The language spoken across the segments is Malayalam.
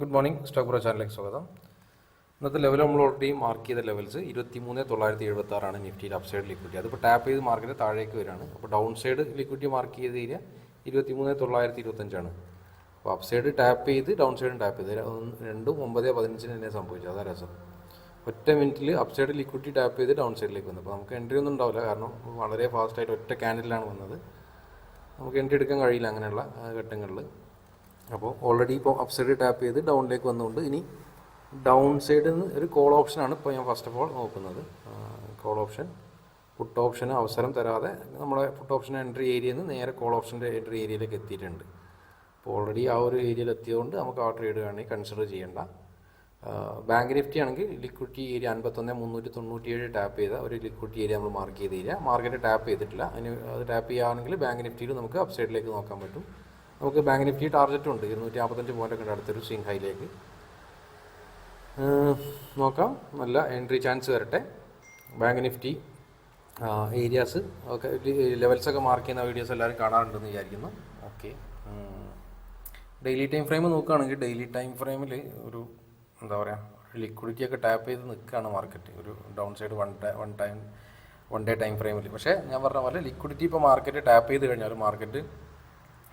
Good morning. സ്റ്റോക്ക് ബ്രോ ചാനലിലേക്ക് സ്വാഗതം. ഇന്നത്തെ ലെവൽ നമ്മൾ ഓൾറെഡി മാർക്ക് ചെയ്ത ലെവൽസ് 23,976 നിഫ്റ്റിയിൽ അപ്സൈഡ് ലിക്വിഡിറ്റി. അതിപ്പോൾ ടാപ്പ് ചെയ്ത് മാർക്കറ്റ് താഴേക്ക് വരികയാണ്. അപ്പോൾ ഡൗൺ സൈഡ് ലിക്വിഡിറ്റി മാർക്ക് ചെയ്ത് ഏരിയ 23,925. അപ്പോൾ അപ്സൈഡ് ടാപ്പ് ചെയ്ത് ഡൗൺ സൈഡും ടാപ്പ് ചെയ്ത് രണ്ടും 9:15 തന്നെ സംഭവിച്ചു. അതാ രസം. ഒറ്റ മിനിറ്റിൽ അപ്സൈഡ് ലിക്വിഡിറ്റി ടാപ്പ് ചെയ്ത് ഡൗൺ സൈഡിലേക്ക് വന്നു. അപ്പോൾ നമുക്ക് എൻട്രി ഒന്നും ഉണ്ടാവില്ല, കാരണം വളരെ ഫാസ്റ്റായിട്ട് ഒറ്റ ക്യാൻഡിലാണ് വന്നത്. നമുക്ക് എൻട്രി എടുക്കാൻ കഴിയില്ല അങ്ങനെയുള്ള ഘട്ടങ്ങളിൽ. അപ്പോൾ ഓൾറെഡി ഇപ്പോൾ അപ്സൈഡ് ടാപ്പ് ചെയ്ത് ഡൗണിലേക്ക് വന്നുകൊണ്ട് ഇനി ഡൗൺ സൈഡിൽ നിന്ന് ഒരു കോൾ ഓപ്ഷനാണ് ഇപ്പോൾ ഞാൻ ഫസ്റ്റ് ഓഫ് ഓൾ നോക്കുന്നത്. കോൾ ഓപ്ഷൻ പുട്ട് ഓപ്ഷന് അവസരം തരാതെ നമ്മുടെ പുട്ട് ഓപ്ഷൻ എൻട്രി ഏരിയയിൽ നിന്ന് നേരെ കോൾ ഓപ്ഷൻ്റെ എൻട്രി ഏരിയയിലേക്ക് എത്തിയിട്ടുണ്ട്. അപ്പോൾ ഓൾറെഡി ആ ഒരു ഏരിയയിൽ എത്തിയതുകൊണ്ട് നമുക്ക് ആ ട്രേഡ് വേണമെങ്കിൽ കൺസിഡർ ചെയ്യേണ്ട. ബാങ്ക് നിഫ്റ്റി ആണെങ്കിൽ ലിക്വിഡിറ്റി ഏരിയ 51,397 ടാപ്പ് ചെയ്ത ഒരു ലിക്വിഡിറ്റി ഏരിയ നമ്മൾ മാർക്ക് ചെയ്ത ഏരിയ. മാർക്കറ്റ് ടാപ്പ് ചെയ്തിട്ടില്ല. അതിന് അത് ടാപ്പ് ചെയ്യുകയാണെങ്കിൽ ബാങ്ക് നിഫ്റ്റിയിൽ നമുക്ക് അപ്സൈഡിലേക്ക് നോക്കാൻ പറ്റും. നമുക്ക് ബാങ്ക് നിഫ്റ്റി ടാർഗറ്റും ഉണ്ട് 255 പോയിൻ്റൊക്കെ ഉണ്ട് അടുത്തൊരു സ്വിംഗ് ഹൈയിലേക്ക്. നോക്കാം, നല്ല എൻട്രി ചാൻസ് വരട്ടെ. ബാങ്ക് നിഫ്റ്റി ഏരിയാസ് ഒക്കെ ലെവൽസൊക്കെ മാർക്ക് ചെയ്യുന്ന വീഡിയോസ് എല്ലാവരും കാണാറുണ്ടെന്ന് വിചാരിക്കുന്നു. ഓക്കെ, ഡെയിലി ടൈം ഫ്രെയിം നോക്കുകയാണെങ്കിൽ ഡെയിലി ടൈം ഫ്രെയിമിൽ ഒരു എന്താ പറയുക, ലിക്വിഡിറ്റി ഒക്കെ ടാപ്പ് ചെയ്ത് നിൽക്കുകയാണ് മാർക്കറ്റ് ഒരു down side one day time ഫ്രെയിമിൽ. പക്ഷേ ഞാൻ പറഞ്ഞ പോലെ ലിക്വിഡിറ്റി ഇപ്പോൾ മാർക്കറ്റ് ടാപ്പ് ചെയ്ത് കഴിഞ്ഞാൽ മാർക്കറ്റ്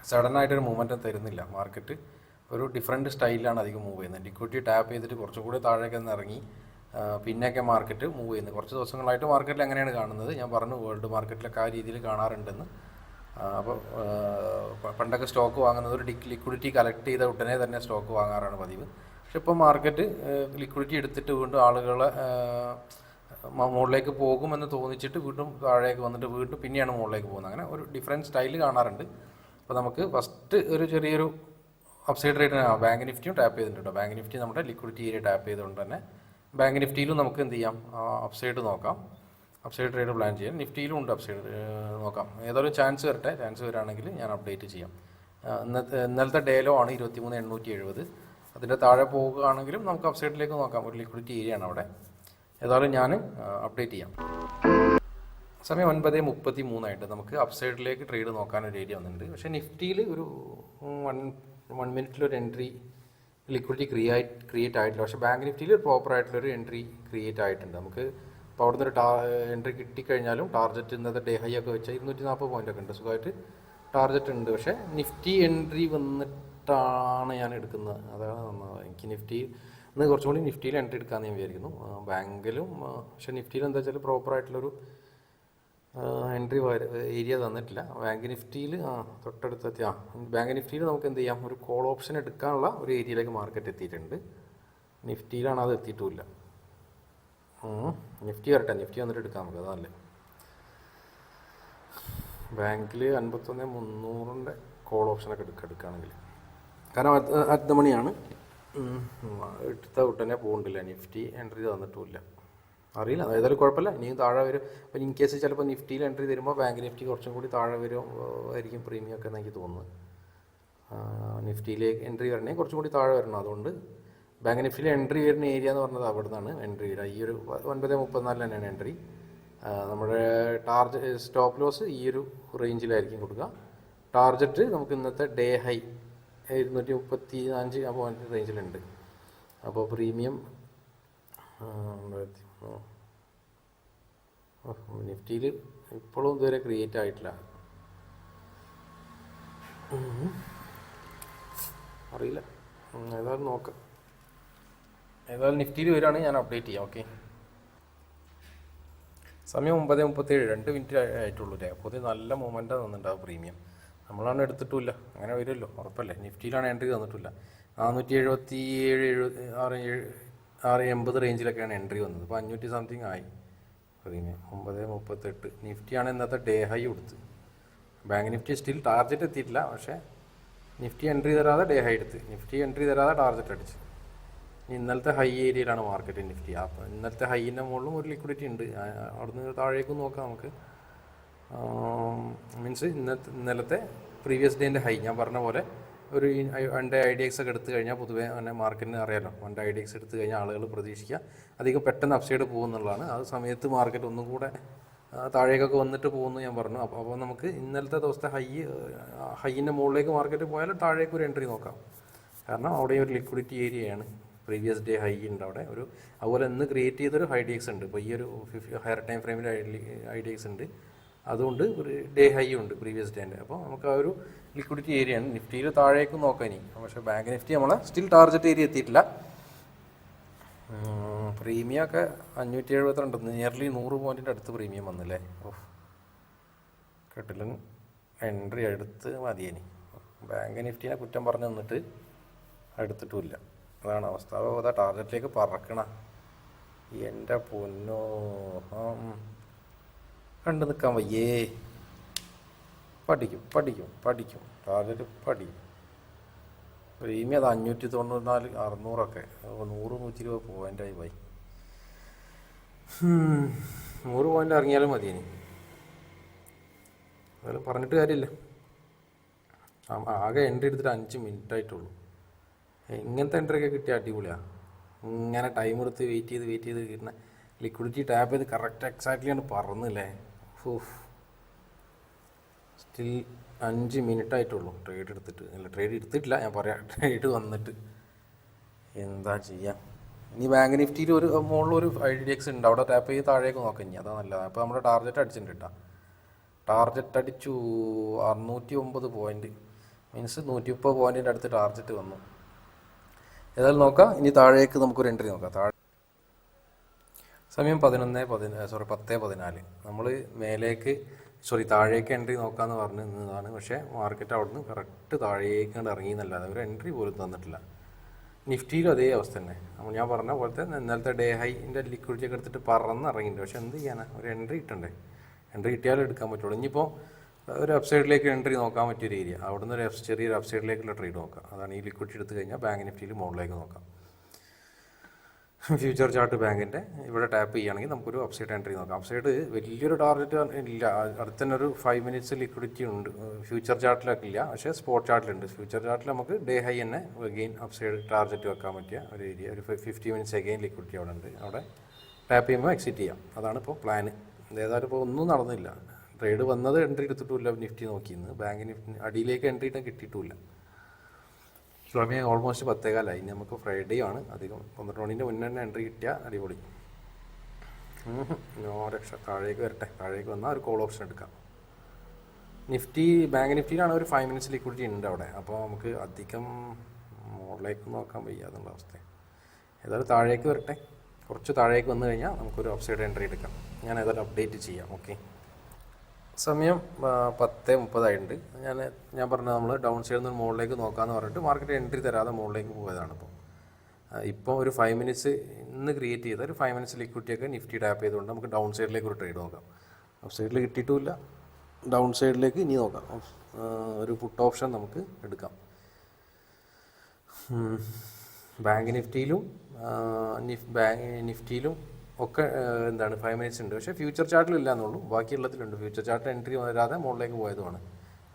സഡനായിട്ടൊരു മൂവ്മെൻറ്റും തരുന്നില്ല. മാർക്കറ്റ് ഒരു ഡിഫറെൻറ്റ് സ്റ്റൈലിലാണ് അധികം മൂവ് ചെയ്യുന്നത്. ലിക്വിഡിറ്റി ടാപ്പ് ചെയ്തിട്ട് കുറച്ചും കൂടി താഴേക്ക് ഒന്ന് ഇറങ്ങി പിന്നെയൊക്കെ മാർക്കറ്റ് മൂവ് ചെയ്യുന്നത്. കുറച്ച് ദിവസങ്ങളായിട്ട് മാർക്കറ്റിൽ എങ്ങനെയാണ് കാണുന്നത് ഞാൻ പറഞ്ഞു, വേൾഡ് മാർക്കറ്റിലൊക്കെ ആ രീതിയിൽ കാണാറുണ്ടെന്ന്. അപ്പോൾ പണ്ടൊക്കെ സ്റ്റോക്ക് വാങ്ങുന്നത് ഒരു ലിക്വിഡിറ്റി കളക്ട് ചെയ്ത ഉടനെ തന്നെ സ്റ്റോക്ക് വാങ്ങാറാണ് പതിവ്. പക്ഷെ ഇപ്പോൾ മാർക്കറ്റ് ലിക്വിഡിറ്റി എടുത്തിട്ട് വീണ്ടും ആളുകളെ മുകളിലേക്ക് പോകുമെന്ന് തോന്നിച്ചിട്ട് വീണ്ടും താഴേക്ക് വന്നിട്ട് വീണ്ടും പിന്നെയാണ് മുകളിലേക്ക് പോകുന്നത്. അങ്ങനെ ഒരു ഡിഫറെൻറ്റ് സ്റ്റൈൽ കാണാറുണ്ട്. അപ്പോൾ നമുക്ക് ഫസ്റ്റ് ഒരു ചെറിയൊരു അപ്സൈഡ് റേറ്റ് ബാങ്ക് നിഫ്റ്റിയും ടാപ്പ് ചെയ്തിട്ടുണ്ട്. ബാങ്ക് നിഫ്റ്റി നമ്മുടെ ലിക്വിഡിറ്റി ഏരിയ ടാപ്പ് ചെയ്തുകൊണ്ട് തന്നെ ബാങ്ക് നിഫ്റ്റിയിലും നമുക്ക് എന്ത് ചെയ്യാം, അപ്സൈഡ് നോക്കാം, അപ്സൈഡ് ട്രേഡ് പ്ലാൻ ചെയ്യാം. നിഫ്റ്റിയിലും ഉണ്ട് അപ്സൈഡ് നോക്കാം. ഏതായാലും ചാൻസ് വരട്ടെ. ചാൻസ് വരികയാണെങ്കിൽ ഞാൻ അപ്ഡേറ്റ് ചെയ്യാം. ഇന്നലത്തെ ഡേലോ ആണ് 23,870. അതിൻ്റെ താഴെ പോകുകയാണെങ്കിലും നമുക്ക് അപ്സൈഡിലേക്ക് നോക്കാം. ഒരു ലിക്വിഡിറ്റി ഏരിയ ആണ് അവിടെ. ഏതായാലും ഞാൻ അപ്ഡേറ്റ് ചെയ്യാം. സമയം 9:33 നമുക്ക് അപ്സൈഡിലേക്ക് ട്രേഡ് നോക്കാനൊരു ഏരിയ വന്നിട്ടുണ്ട്. പക്ഷേ നിഫ്റ്റിയിൽ ഒരു വൺ മിനിറ്റിലൊരു എൻട്രി ലിക്വിഡിറ്റി ക്രിയേറ്റ് ആയിട്ടില്ല. പക്ഷേ ബാങ്ക് നിഫ്റ്റിയിൽ പ്രോപ്പറായിട്ടുള്ളൊരു എൻട്രി ക്രിയേറ്റ് ആയിട്ടുണ്ട്. നമുക്ക് ഇപ്പോൾ അവിടെ നിന്നൊരു എൻട്രി കിട്ടിക്കഴിഞ്ഞാലും ടാർഗറ്റ് ഇന്നത്തെ ഡേ ഹൈ ഒക്കെ വെച്ചാൽ 240 പോയിൻ്റൊക്കെ ഉണ്ട്, സുഖമായിട്ട് ടാർഗറ്റ് ഉണ്ട്. പക്ഷേ നിഫ്റ്റി എൻട്രി വന്നിട്ടാണ് ഞാൻ എടുക്കുന്നത്. അതാണ് നന്നാവുക. എനിക്ക് നിഫ്റ്റി ഇന്ന് കുറച്ചും കൂടി നിഫ്റ്റിയിൽ എൻട്രി എടുക്കാമെന്ന് ഞാൻ വിചാരിക്കുന്നു. ബാങ്കിലും പക്ഷേ നിഫ്റ്റിയിൽ എന്താ വെച്ചാൽ പ്രോപ്പറായിട്ടുള്ളൊരു എൻട്രി ഏരിയ തന്നിട്ടില്ല. ബാങ്ക് നിഫ്റ്റിയിൽ തൊട്ടടുത്തെത്തി ബാങ്ക് നിഫ്റ്റിയിൽ നമുക്ക് എന്ത് ചെയ്യാം, ഒരു കോൾ ഓപ്ഷൻ എടുക്കാനുള്ള ഒരു ഏരിയയിലേക്ക് മാർക്കറ്റ് എത്തിയിട്ടുണ്ട്. നിഫ്റ്റിയിലാണ് അത് എത്തിയിട്ടുമില്ല. നിഫ്റ്റി വരട്ടെ, നിഫ്റ്റി വന്നിട്ട് എടുക്കാം നമുക്ക്, അതല്ലേ. ബാങ്കിൽ 51,300 കോൾ ഓപ്ഷനൊക്കെ എടുക്കുകയാണെങ്കിൽ, കാരണം അറ്റ് ദ മണിയാണ് എടുത്ത ഉടനെ പോകുന്നില്ല. നിഫ്റ്റി എൻട്രി തന്നിട്ടുമില്ല, അറിയില്ല. ഏതായാലും കുഴപ്പമില്ല. ഇനിയും താഴെ വരും. അപ്പോൾ ഇൻ കേസ് ചിലപ്പോൾ നിഫ്റ്റിയിൽ എൻട്രി തരുമ്പോൾ ബാങ്ക് നിഫ്റ്റി കുറച്ചും കൂടി താഴെ വരും ആയിരിക്കും പ്രീമിയം ഒക്കെ എന്ന് എനിക്ക് തോന്നുന്നത്. നിഫ്റ്റിയിലേക്ക് എൻട്രി വരണമെങ്കിൽ കുറച്ചും കൂടി താഴെ വരണം. അതുകൊണ്ട് ബാങ്ക് നിഫ്റ്റിയിൽ എൻട്രി വരുന്ന ഏരിയ എന്ന് പറഞ്ഞത് അവിടെ നിന്നാണ് എൻട്രി വരിക. ഈ ഒരു 9:34 തന്നെയാണ് എൻട്രി. നമ്മുടെ സ്റ്റോപ്പ് ലോസ് ഈ ഒരു റേഞ്ചിലായിരിക്കും കൊടുക്കുക. ടാർഗറ്റ് നമുക്ക് ഇന്നത്തെ ഡേ ഹൈ 235 പോയിന്റ് റേഞ്ചിലുണ്ട്. അപ്പോൾ പ്രീമിയം നിഫ്റ്റിയിൽ ഇപ്പോഴും ഇതുവരെ ക്രിയേറ്റ് ആയിട്ടില്ല, അറിയില്ല. ഏതായാലും നോക്കാം. ഏതായാലും നിഫ്റ്റിയിൽ വരികയാണെങ്കിൽ ഞാൻ അപ്ഡേറ്റ് ചെയ്യാം. ഓക്കെ, സമയം 9:37, 2 മിനിറ്റ് ആയിട്ടുള്ളൂ. അപ്പോൾ നല്ല മൂവ്മെൻറ്റാണ് തന്നിട്ടുണ്ടാവും പ്രീമിയം. നമ്മളാണ് എടുത്തിട്ടില്ല, അങ്ങനെ വരുമല്ലോ ഉറപ്പല്ലേ. നിഫ്റ്റിയിലാണ് എൻട്രി തന്നിട്ടില്ല. 477, 680 റേഞ്ചിലൊക്കെയാണ് എൻട്രി വന്നത്. ഇപ്പോൾ 500 സംതിങ് ആയി പ്രീമിയം. 9:38. നിഫ്റ്റിയാണ് ഇന്നത്തെ ഡേ ഹൈ കൊടുത്ത്. ബാങ്ക് നിഫ്റ്റി സ്റ്റിൽ ടാർഗറ്റ് എത്തിയിട്ടില്ല. പക്ഷേ നിഫ്റ്റി എൻട്രി തരാതെ ഡേ ഹൈ എടുത്ത്, നിഫ്റ്റി എൻട്രി തരാതെ ടാർഗറ്റ് അടിച്ച്. ഇന്നലത്തെ ഹൈ ഏരിയയിലാണ് മാർക്കറ്റ് നിഫ്റ്റി. അപ്പോൾ ഇന്നലത്തെ ഹൈൻ്റെ മുകളിലും ഒരു ലിക്വിഡിറ്റി ഉണ്ട്. അവിടുന്ന് താഴേക്കും നോക്കാം നമുക്ക്. മീൻസ് ഇന്നലത്തെ പ്രീവിയസ് ഡേൻ്റെ ഹൈ ഞാൻ പറഞ്ഞ പോലെ ഒരു 1 IDX ഒക്കെ എടുത്തു കഴിഞ്ഞാൽ പൊതുവേ അങ്ങനെ മാർക്കറ്റിന് അറിയാലോ, 1 IDX എടുത്തു കഴിഞ്ഞാൽ ആളുകൾ പ്രതീക്ഷിക്കുക അധികം പെട്ടെന്ന് അപ്സൈഡ് പോകുന്നുള്ളതാണ്. ആ സമയത്ത് മാർക്കറ്റ് ഒന്നും കൂടെ താഴേക്കൊക്കെ വന്നിട്ട് പോകുന്നു ഞാൻ പറഞ്ഞു. അപ്പോൾ നമുക്ക് ഇന്നലത്തെ ദിവസത്തെ ഹൈയിൻ്റെ മുകളിലേക്ക് മാർക്കറ്റ് പോയാൽ താഴേക്ക് ഒരു എൻട്രി നോക്കാം. കാരണം അവിടെ ഒരു ലിക്വിഡിറ്റി ഏരിയയാണ്. പ്രീവിയസ് ഡേ ഹൈ ഉണ്ട് അവിടെ ഒരു. അതുപോലെ ഇന്ന് ക്രിയേറ്റ് ചെയ്തൊരു ഹൈ ഡി എക്സ് ഉണ്ട്. ഇപ്പോൾ ഈ ഒരു ഹയർ ടൈം ഫ്രെയിമിൽ ഹൈ ഡി എക്സ് ഉണ്ട്. അതുകൊണ്ട് ഒരു ഡേ ഹൈ ഉണ്ട് പ്രീവിയസ് ഡേൻ്റെ. അപ്പോൾ നമുക്ക് ആ ഒരു ലിക്വിഡിറ്റി ഏരിയയാണ്. നിഫ്റ്റിയിൽ താഴേക്ക് നോക്കാം ഇനി. പക്ഷേ ബാങ്ക് നിഫ്റ്റി നമ്മളെ സ്റ്റിൽ ടാർഗറ്റ് ഏരിയ എത്തിയിട്ടില്ല. പ്രീമിയം ഒക്കെ 572, നിയർലി 100 പോയിൻറ്റിൻ്റെ അടുത്ത് പ്രീമിയം വന്നില്ലേ. ഓഹ് കെട്ടിലും എൻട്രി എടുത്ത് മതിയേനി. ബാങ്ക് നിഫ്റ്റിനെ കുറ്റം പറഞ്ഞ് നിന്നിട്ട് എടുത്തിട്ടുമില്ല. അതാണ് അവസ്ഥ. അപ്പോൾ അതാ ടാർഗറ്റിലേക്ക് പറക്കണ എൻ്റെ പൊന്നോ. കണ്ടു നിൽക്കാൻ വയ്യേ. പഠിക്കും ടാർഗറ്റ് പഠിക്കും. പ്രീമിയം അത് 594, 600 100, 120 പോയിൻ്റായി പോയി. 100 പോയിൻ്റ് ഇറങ്ങിയാലും മതി ഇനി. അതെല്ലാം പറഞ്ഞിട്ട് കാര്യമില്ല. ആകെ എൻട്രി എടുത്തിട്ട് 5 മിനിറ്റ് ആയിട്ടുള്ളൂ. ഇങ്ങനത്തെ എൻട്രിയൊക്കെ കിട്ടിയ അടിപൊളിയാണ്. ഇങ്ങനെ ടൈം എടുത്ത് വെയിറ്റ് ചെയ്ത് കിട്ടുന്ന ലിക്വിഡിറ്റി ടാപ്പ് ചെയ്ത് കറക്റ്റ് എക്സാക്ട്ലി ആണ് പറന്നില്ലേ. സ്റ്റിൽ 5 മിനിറ്റ് ആയിട്ടുള്ളൂ ട്രേഡ് എടുത്തിട്ട്. അല്ല ട്രേഡ് എടുത്തിട്ടില്ല, ഞാൻ പറയാം, ട്രേഡ് വന്നിട്ട്. എന്താ ചെയ്യാം ഇനി. ബാങ്ക് നിഫ്റ്റിയിൽ ഒരു മുകളിലൊരു IDX ഉണ്ട്, അവിടെ ടാപ്പ് ചെയ്ത് താഴേക്ക് നോക്കാം ഇനി. അതാ നല്ലത്. അപ്പോൾ നമ്മുടെ ടാർഗറ്റ് അടിച്ചിട്ടുണ്ട് കേട്ടോ. ടാർഗറ്റ് അടിച്ചു 609 പോയിൻറ്റ്, മീൻസ് 130 പോയിൻറ്റിൻ്റെ അടുത്ത് ടാർഗറ്റ് വന്നു. ഏതായാലും നോക്കാം. ഇനി താഴേക്ക് നമുക്കൊരു എൻട്രി നോക്കാം. സമയം 10:14. നമ്മൾ താഴേക്ക് എൻട്രി നോക്കാമെന്ന് പറഞ്ഞ് നിന്നതാണ്. പക്ഷേ മാർക്കറ്റ് അവിടുന്ന് കറക്റ്റ് താഴേക്ക് കണ്ട് ഇറങ്ങിയെന്നല്ലാതെ ഒരു എൻട്രി പോലും തന്നിട്ടില്ല. നിഫ്റ്റിയിലും അതേ അവസ്ഥ തന്നെ. അപ്പോൾ ഞാൻ പറഞ്ഞ പോലത്തെ ഇന്നലത്തെ ഡേ ഹൈൻ്റെ ലിക്വിഡിറ്റി ഒക്കെ എടുത്തിട്ട് പറന്ന് ഇറങ്ങിയിട്ടുണ്ട്. പക്ഷേ എന്ത് ചെയ്യാനാ, ഒരു എൻട്രി കിട്ടണ്ടേ. എൻട്രി കിട്ടിയാലും എടുക്കാൻ പറ്റുള്ളൂ. ഇനിയിപ്പോൾ ഒരു അപ്സൈഡിലേക്ക് എൻട്രി നോക്കാൻ പറ്റിയൊരു ഏരിയ, അവിടുന്ന് ചെറിയൊരു അപ്സൈഡിലേക്കുള്ള ട്രേഡ് നോക്കാം. അതാണ് ഈ ലിക്വിഡിറ്റി എടുത്ത് കഴിഞ്ഞാൽ ബാങ്ക് നിഫ്റ്റിയിൽ മുകളിലേക്ക് നോക്കാം. ഫ്യൂച്ചർ ചാർട്ട് ബാങ്കിൻ്റെ ഇവിടെ ടാപ്പ് ചെയ്യുകയാണെങ്കിൽ നമുക്കൊരു അപ്സൈഡ് എൻട്രി നോക്കാം. അപ്സൈഡ് വലിയൊരു ടാർഗറ്റ് ഇല്ല. അടുത്ത് തന്നെ ഒരു 5 മിനിറ്റ്സ് ലിക്വിഡിറ്റി ഉണ്ട്. ഫ്യൂച്ചർ ചാർട്ടിലൊക്കെ ഇല്ല, പക്ഷേ സ്പോട്ട് ചാർട്ടിലുണ്ട്. ഫ്യൂച്ചർ ചാർട്ടിൽ നമുക്ക് ഡേ ഹൈ തന്നെ അഗെയിൻ അപ്സൈഡ് ടാർഗറ്റ് വെക്കാൻ പറ്റിയ ഒരു ഏരിയ, ഒരു 50 മിനിറ്റ്സ് അഗെയിൻ ലിക്വിഡിറ്റി അവിടെ ഉണ്ട്. അവിടെ ടാപ്പ് ചെയ്യുമ്പോൾ എക്സിറ്റ് ചെയ്യാം. അതാണ് ഇപ്പോൾ പ്ലാന്. ഏതായാലും ഇപ്പോൾ ഒന്നും നടന്നില്ല. ട്രേഡ് വന്നത് എൻട്രി എടുത്തിട്ടുമില്ല. നിഫ്റ്റി നോക്കിയിരുന്നു. ബാങ്ക് നിഫ്റ്റി അടിയിലേക്ക് എൻട്രി ഇട്ടാൽ കിട്ടിയിട്ടുമില്ല. സമയം ഓൾമോസ്റ്റ് 10:15. ഇനി നമുക്ക് ഫ്രൈഡേ ആണ്. അധികം 12 മണിൻ്റെ മുന്നേ തന്നെ എൻട്രി കിട്ടിയാൽ അടിപൊളി. നോ രക്ഷ. താഴേക്ക് വരട്ടെ. താഴേക്ക് വന്നാൽ ഒരു കോൾ ഓപ്ഷൻ എടുക്കാം. ബാങ്ക് നിഫ്റ്റിയിലാണ് ഒരു 5 മിനിറ്റ്സ് ലിക്വിഡിറ്റി ഉണ്ട് അവിടെ. അപ്പോൾ നമുക്ക് അധികം മുകളിലേക്ക് നോക്കാൻ വയ്യാതുള്ള അവസ്ഥ. ഏതായാലും താഴേക്ക് വരട്ടെ. കുറച്ച് താഴേക്ക് വന്നു കഴിഞ്ഞാൽ നമുക്കൊരു അപ്സൈഡ് എൻട്രി എടുക്കാം. ഞാൻ ഏതായാലും അപ്ഡേറ്റ് ചെയ്യാം. ഓക്കെ. സമയം 10:30 ആയിട്ടുണ്ട്. ഞാൻ പറഞ്ഞത് നമ്മൾ ഡൗൺ സൈഡിൽ നിന്ന് മുകളിലേക്ക് നോക്കാമെന്ന് പറഞ്ഞിട്ട് മാർക്കറ്റ് എൻട്രി തരാതെ മുകളിലേക്ക് പോയതാണ്. ഇപ്പോൾ ഒരു 5 മിനിറ്റ്സ് ഇന്ന് ക്രിയേറ്റ് ചെയ്ത ഒരു 5 മിനിറ്റ്സ് ലിക്വിഡിറ്റിയൊക്കെ നിഫ്റ്റി ടാപ്പ് ചെയ്തുകൊണ്ട് നമുക്ക് ഡൗൺ സൈഡിലേക്ക് ഒരു ട്രേഡ് നോക്കാം. അപ്പ് സൈഡിൽ കിട്ടിയിട്ടുമില്ല. ഡൗൺ സൈഡിലേക്ക് ഇനി നോക്കാം. ഒരു പുട്ട് ഓപ്ഷൻ നമുക്ക് എടുക്കാം. ബാങ്ക് നിഫ്റ്റിയിലും ഒക്കെ 5 മിനിറ്റ്സ് ഉണ്ട്. പക്ഷേ ഫ്യൂച്ചർ ചാർട്ടിലില്ല എന്നുള്ളൂ. ബാക്കിയുള്ളതിലുണ്ട്. ഫ്യൂച്ചർ ചാർട്ടിൽ എൻട്രി വരാതെ മുകളിലേക്ക് പോയതുമാണ്.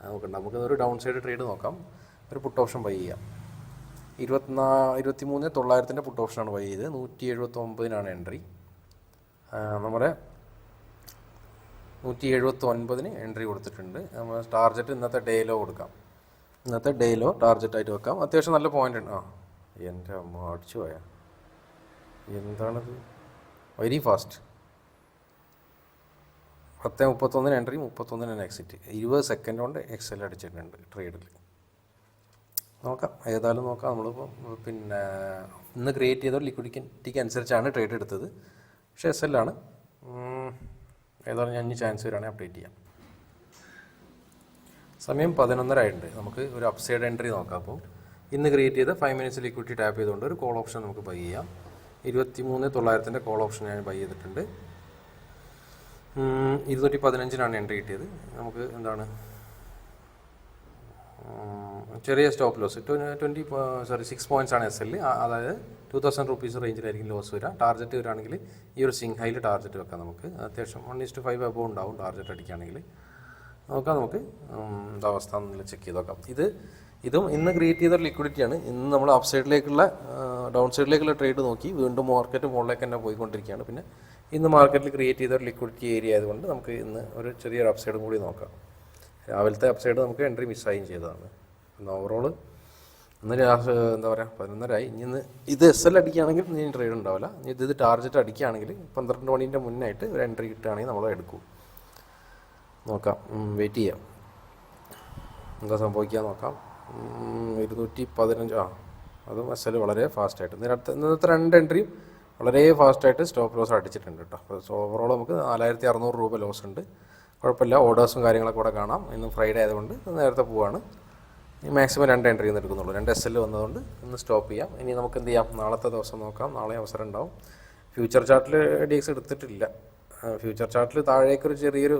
നോക്കണ്ട. നമുക്കൊരു ഡൗൺ സൈഡ് ട്രേഡ് നോക്കാം. ഒരു പുട്ട് ഓപ്ഷൻ ബൈ ചെയ്യാം. 23,900 പുട്ട് ഓപ്ഷനാണ് ബൈ ചെയ്ത്. 179 എൻട്രി. നമ്മുടെ 179 എൻട്രി കൊടുത്തിട്ടുണ്ട്. നമ്മൾ ടാർഗറ്റ് ഇന്നത്തെ ഡേ ലോ കൊടുക്കാം. ഇന്നത്തെ ഡേ ലോ ടാർഗറ്റായിട്ട് വെക്കാം. അത്യാവശ്യം നല്ല പോയിൻ്റ് ഉണ്ട്. എൻ്റെ അമ്മ അടിച്ചു പോയാ. എന്താണത്? Very fast. 10:31 entry, 31 exit. 20 second കൊണ്ട് എക്സൽ അടിച്ചിട്ടുണ്ട് ട്രേഡിൽ. നോക്കാം. ഏതായാലും നോക്കാം. നമ്മളിപ്പോൾ ഇന്ന് ക്രിയേറ്റ് ചെയ്ത ലിക്വിഡിറ്റിക്ക് അനുസരിച്ചാണ് ട്രേഡ് എടുത്തത്. പക്ഷേ SL ആണ്. ഏതായാലും ഞാൻ ഇനി ചാൻസ് വരികയാണെങ്കിൽ അപ്ഡേറ്റ് ചെയ്യാം. സമയം 11:30 ആയിട്ടുണ്ട്. നമുക്ക് ഒരു അപ്സൈഡ് എൻട്രി നോക്കാം. അപ്പോൾ ഇന്ന് ക്രിയേറ്റ് ചെയ്ത 5 മിനിറ്റ്സ് ലിക്വിഡിറ്റി ടാപ്പ് ചെയ്തുകൊണ്ട് ഒരു കോൾ ഓപ്ഷൻ നമുക്ക് ബൈ ചെയ്യാം. 23,900 കോൾ ഓപ്ഷൻ ഞാൻ ബൈ ചെയ്തിട്ടുണ്ട്. 215 എൻട്രി കിട്ടിയത്. നമുക്ക് 6 പോയിൻറ്റ്സ് ആണ് SL. അതായത് 2,000 rupees റേഞ്ചിലായിരിക്കും ലോസ് വരിക. ടാർഗറ്റ് വരികയാണെങ്കിൽ ഈ ഒരു സിംഗ് ഹൈയിൽ ടാർഗറ്റ് വെക്കാം. നമുക്ക് അത്യാവശ്യം 1:5 അബവ് ഉണ്ടാവും ടാർഗറ്റ് അടിക്കുകയാണെങ്കിൽ. നോക്കാം. നമുക്ക് എന്താ അവസ്ഥ എന്നല്ല ചെക്ക് ചെയ്ത് നോക്കാം. ഇതും ഇന്ന് ക്രിയേറ്റ് ചെയ്ത ലിക്വിഡിറ്റിയാണ്. ഇന്ന് നമ്മൾ അപ്പ് സൈഡിലേക്കുള്ള ഡൗൺ സൈഡിലേക്കുള്ള ട്രേഡ് നോക്കി വീണ്ടും മാർക്കറ്റ് മുകളിലേക്ക് തന്നെ പോയിക്കൊണ്ടിരിക്കുകയാണ്. പിന്നെ ഇന്ന് മാർക്കറ്റിൽ ക്രിയേറ്റ് ചെയ്ത ഒരു ലിക്വിഡിറ്റി ഏരിയ ആയതുകൊണ്ട് നമുക്ക് ഇന്ന് ഒരു ചെറിയൊരു അപ്സൈഡും കൂടി നോക്കാം. രാവിലത്തെ അപ്സൈഡ് നമുക്ക് എൻട്രി മിസ്സായും ചെയ്തതാണ്. ഇന്ന് ഓവറോൾ ഇന്ന് ലാസ്റ്റ് എന്താ പറയുക 11:30 ഇനി ഇത് SL അടിക്കുകയാണെങ്കിൽ ഇനി ട്രേഡ് ഉണ്ടാവില്ല. ഇനി ഇത് ടാർജറ്റ് അടിക്കുകയാണെങ്കിൽ 12 മണീൻ്റെ മുന്നായിട്ട് ഒരു എൻട്രി കിട്ടുകയാണെങ്കിൽ നമ്മൾ എടുക്കും. നോക്കാം, വെയിറ്റ് ചെയ്യാം എന്താ സംഭവിക്കുക നോക്കാം. 215 അതും SL വളരെ ഫാസ്റ്റായിട്ട് ഇന്നത്തെ 2 എൻട്രിയും വളരെ ഫാസ്റ്റായിട്ട് സ്റ്റോപ്പ് ലോസ് അടിച്ചിട്ടുണ്ട് കേട്ടോ. അപ്പോൾ ഓവറോൾ നമുക്ക് 4600 രൂപ ലോസ് ഉണ്ട്. കുഴപ്പമില്ല, ഓർഡേഴ്സും കാര്യങ്ങളൊക്കെ കൂടെ കാണാം. ഇന്ന് ഫ്രൈഡേ ആയതുകൊണ്ട് നേരത്തെ പോവാണ്. മാക്സിമം 2 എൻട്രി എടുക്കുന്നുള്ളൂ. 2 SL വന്നതുകൊണ്ട് ഇന്ന് സ്റ്റോപ്പ് ചെയ്യാം. ഇനി നമുക്ക് എന്ത് ചെയ്യാം, നാളത്തെ ദിവസം നോക്കാം. നാളെ അവസരം ഉണ്ടാവും. ഫ്യൂച്ചർ ചാർട്ടിൽ DX എടുത്തിട്ടില്ല. ഫ്യൂച്ചർ ചാർട്ടിൽ താഴേക്കൊരു ചെറിയൊരു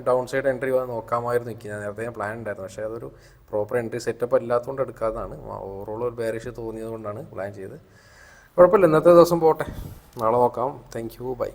ഡൗൺ സൈഡ് എൻട്രി നോക്കാമായിരുന്നു. ഞാൻ നേരത്തെ പ്ലാൻ ഉണ്ടായിരുന്നു, പക്ഷേ അതൊരു പ്രോപ്പർ എൻട്രി സെറ്റപ്പ് അല്ലാത്തതുകൊണ്ട് എടുക്കാത്തതാണ്. ഓവറോൾ ഒരു ബെയറിഷ് തോന്നിയത് കൊണ്ടാണ് പ്ലാൻ ചെയ്ത്. കുഴപ്പമില്ല, ഇന്നത്തെ ദിവസം പോട്ടെ, നാളെ നോക്കാം. Thank you, by.